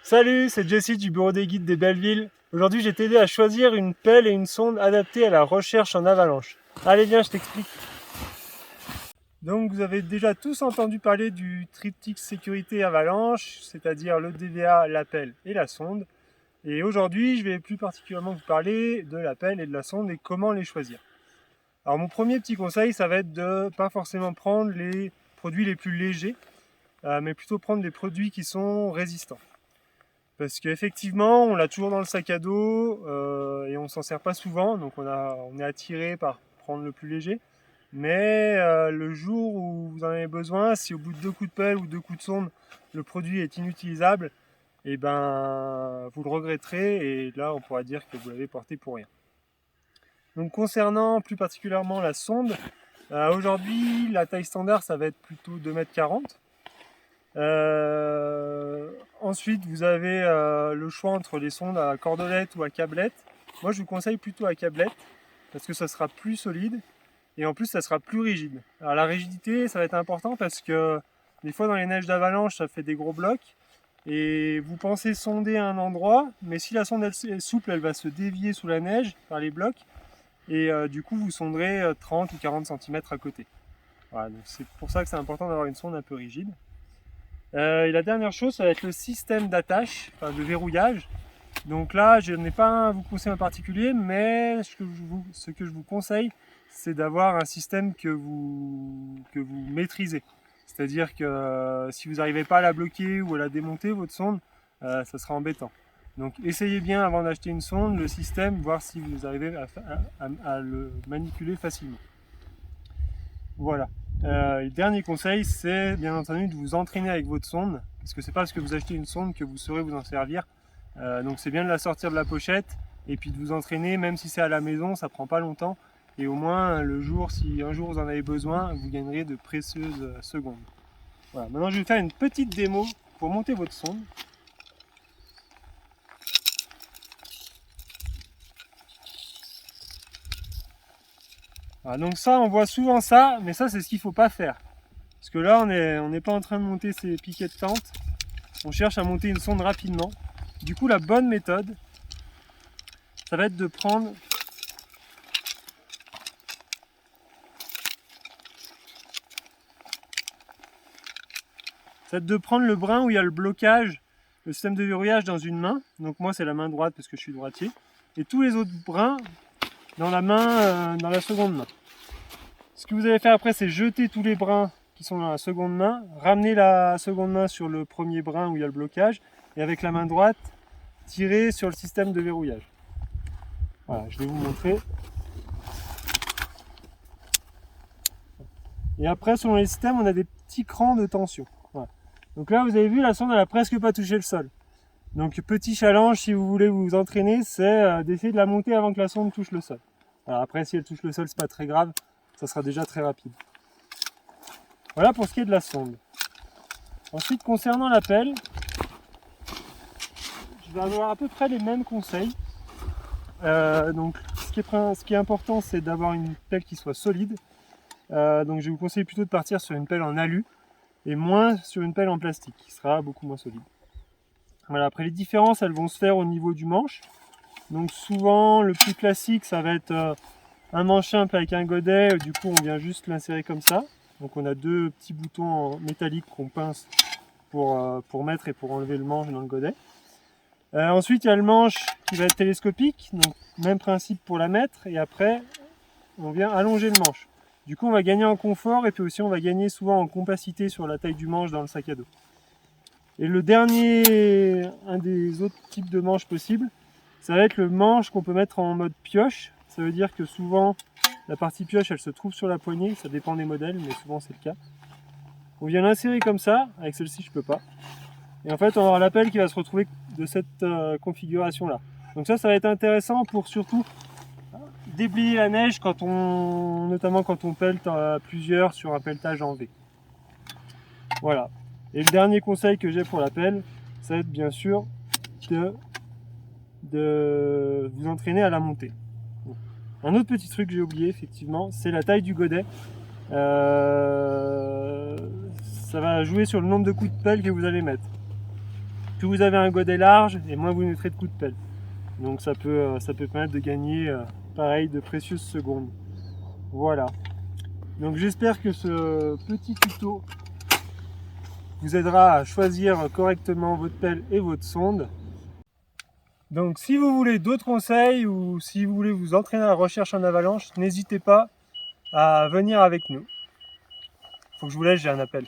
Salut, c'est Jesse du bureau des guides des Bellevilles. Aujourd'hui, j'ai t'aidé à choisir une pelle et une sonde adaptées à la recherche en avalanche. Allez, viens, je t'explique. Donc, vous avez déjà tous entendu parler du triptyque sécurité avalanche, c'est-à-dire le DVA, la pelle et la sonde. Et aujourd'hui, je vais plus particulièrement vous parler de la pelle et de la sonde et comment les choisir. Alors, mon premier petit conseil, ça va être de pas forcément prendre les produits les plus légers, mais plutôt prendre des produits qui sont résistants. Parce qu'effectivement, on l'a toujours dans le sac à dos et on s'en sert pas souvent, donc on est attiré par prendre le plus léger. Mais le jour où vous en avez besoin, si au bout de 2 coups de pelle ou 2 coups de sonde, le produit est inutilisable, et ben vous le regretterez et là on pourra dire que vous l'avez porté pour rien. Donc concernant plus particulièrement la sonde, aujourd'hui la taille standard ça va être plutôt 2,40 m. Ensuite, vous avez le choix entre les sondes à cordelette ou à câblette. Moi, je vous conseille plutôt à câblette parce que ça sera plus solide et en plus, ça sera plus rigide. Alors, la rigidité, ça va être important parce que des fois, dans les neiges d'avalanche, ça fait des gros blocs et vous pensez sonder à un endroit, mais si la sonde est souple, elle va se dévier sous la neige par les blocs et du coup, vous sonderez 30 ou 40 cm à côté. Voilà, donc c'est pour ça que c'est important d'avoir une sonde un peu rigide. Et la dernière chose, ça va être le système d'attache, enfin de verrouillage. Donc là, je n'ai pas un vous conseil en particulier, mais ce que je vous conseille, c'est d'avoir un système que vous maîtrisez. C'est-à-dire que si vous n'arrivez pas à la bloquer ou à la démonter, votre sonde, ça sera embêtant. Donc essayez bien avant d'acheter une sonde, le système, voir si vous arrivez à le manipuler facilement. Voilà. Le dernier conseil, c'est bien entendu de vous entraîner avec votre sonde, parce que c'est pas parce que vous achetez une sonde que vous saurez vous en servir. Donc c'est bien de la sortir de la pochette et puis de vous entraîner, même si c'est à la maison, ça prend pas longtemps. Et au moins le jour, si un jour vous en avez besoin, vous gagnerez de précieuses secondes. Voilà. Maintenant, je vais faire une petite démo pour monter votre sonde. Voilà, donc ça, on voit souvent ça, mais ça, c'est ce qu'il ne faut pas faire. Parce que là, on n'est pas en train de monter ces piquets de tente. On cherche à monter une sonde rapidement. Du coup, la bonne méthode, ça va être de prendre le brin où il y a le blocage, le système de verrouillage dans une main. Donc moi, c'est la main droite parce que je suis droitier. Et tous les autres brins dans la main, dans la seconde main. Ce que vous allez faire après, c'est jeter tous les brins qui sont dans la seconde main, ramener la seconde main sur le premier brin où il y a le blocage, et avec la main droite, tirer sur le système de verrouillage. Voilà, je vais vous montrer. Et après, selon les systèmes, on a des petits crans de tension. Voilà. Donc là, vous avez vu, la sonde, elle a presque pas touché le sol. Donc petit challenge, si vous voulez vous entraîner, c'est d'essayer de la monter avant que la sonde touche le sol. Alors après, si elle touche le sol, c'est pas très grave, ça sera déjà très rapide. Voilà pour ce qui est de la sonde. Ensuite, concernant la pelle, je vais avoir à peu près les mêmes conseils. Donc, ce qui est important, c'est d'avoir une pelle qui soit solide. Donc, je vous conseille plutôt de partir sur une pelle en alu et moins sur une pelle en plastique, qui sera beaucoup moins solide. Voilà, après, les différences, elles vont se faire au niveau du manche. Donc, souvent, le plus classique, ça va être un manche simple avec un godet. Du coup, on vient juste l'insérer comme ça. Donc, on a deux petits boutons métalliques qu'on pince pour mettre et pour enlever le manche dans le godet. Ensuite, il y a le manche qui va être télescopique, donc même principe pour la mettre, et après, on vient allonger le manche. Du coup, on va gagner en confort, et puis aussi, on va gagner souvent en compacité sur la taille du manche dans le sac à dos. Et le dernier, un des autres types de manches possibles, ça va être le manche qu'on peut mettre en mode pioche. Ça veut dire que souvent, la partie pioche, elle se trouve sur la poignée, ça dépend des modèles, mais souvent c'est le cas. On vient l'insérer comme ça, avec celle-ci je peux pas. Et en fait, on aura la pelle qui va se retrouver de cette configuration-là. Donc ça va être intéressant pour surtout déblayer la neige, notamment quand on pelle à plusieurs sur un pelletage en V. Voilà. Et le dernier conseil que j'ai pour la pelle, ça va être bien sûr de vous entraîner à la monter. Un autre petit truc que j'ai oublié, effectivement, c'est la taille du godet. Ça va jouer sur le nombre de coups de pelle que vous allez mettre. plus vous avez un godet large et moins vous mettrez de coups de pelle. Donc ça peut permettre de gagner pareil de précieuses secondes. Voilà. Donc j'espère que ce petit tuto vous aidera à choisir correctement votre pelle et votre sonde. Donc si vous voulez d'autres conseils ou si vous voulez vous entraîner à la recherche en avalanche, n'hésitez pas à venir avec nous. Faut que je vous laisse, j'ai un appel.